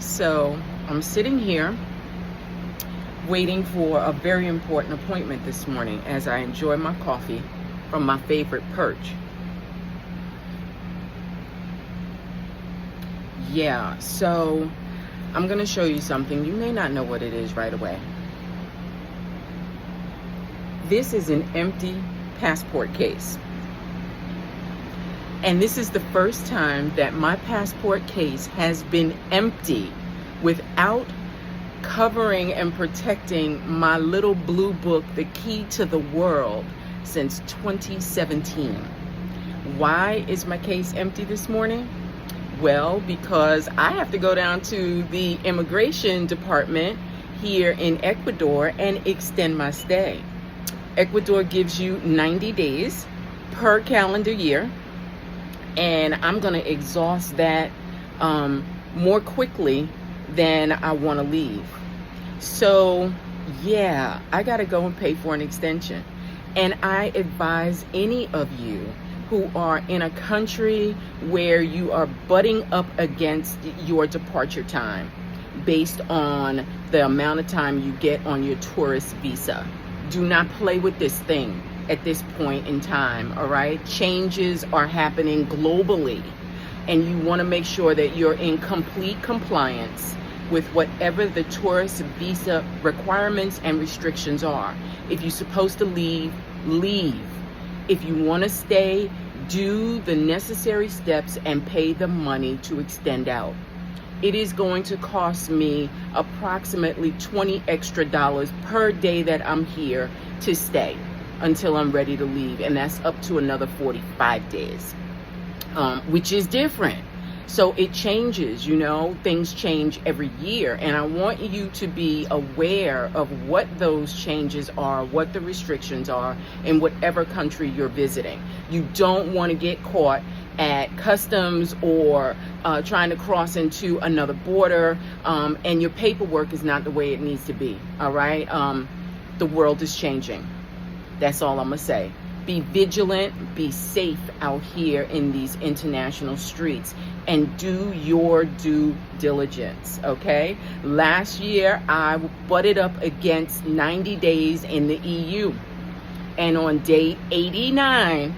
So I'm sitting here waiting for a very important appointment this morning as I enjoy my coffee from my favorite perch. Yeah, so I'm gonna show you something. You may not know what it is right away. This is an empty passport case. And this is the first time that my passport case has been empty without covering and protecting my little blue book, The Key to the World, since 2017. Why is my case empty this morning? Well, because I have to go down to the immigration department here in Ecuador and extend my stay. Ecuador gives you 90 days per calendar year, and I'm going to exhaust that more quickly than I want to leave. So yeah, I got to go and pay for an extension. And I advise any of you who are in a country where you are butting up against your departure time based on the amount of time you get on your tourist visa. Do not play with this thing at this point in time, all right? Changes are happening globally, and you want to make sure that you're in complete compliance with whatever the tourist visa requirements and restrictions are. If you're supposed to leave, leave. If you want to stay, do the necessary steps and pay the money to extend out. It is going to cost me approximately $20 extra per day that I'm here to stay until I'm ready to leave, and that's up to another 45 days, which is different. So it changes, you know, things change every year, and I want you to be aware of what those changes are, what the restrictions are in whatever country you're visiting. You don't want to get caught at customs or trying to cross into another border, and your paperwork is not the way it needs to be, all right? The world is changing. That's all I'm gonna say. Be vigilant, be safe out here in these international streets, and do your due diligence, okay? Last year, I butted up against 90 days in the EU, and on day 89,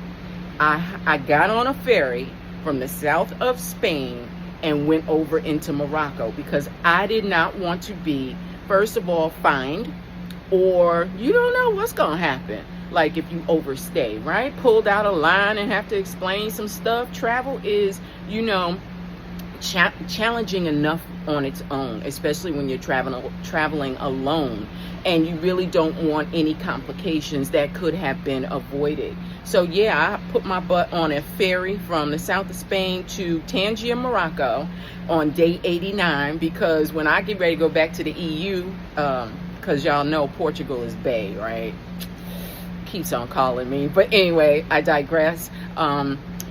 I got on a ferry from the south of Spain and went over into Morocco because I did not want to be, first of all, fined, or you don't know what's gonna happen. Like if you overstay, right? Pulled out a line and have to explain some stuff. Travel is, you know, challenging enough on its own, especially when you're traveling alone, and you really don't want any complications that could have been avoided. So yeah, I put my butt on a ferry from the south of Spain to Tangier, Morocco on day 89, because when I get ready to go back to the EU, because y'all know Portugal is bae, right? Keeps on calling me, but anyway, I digress.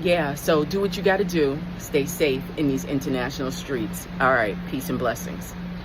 Yeah, so do what you got to do. Stay safe in these international streets. All right, peace and blessings.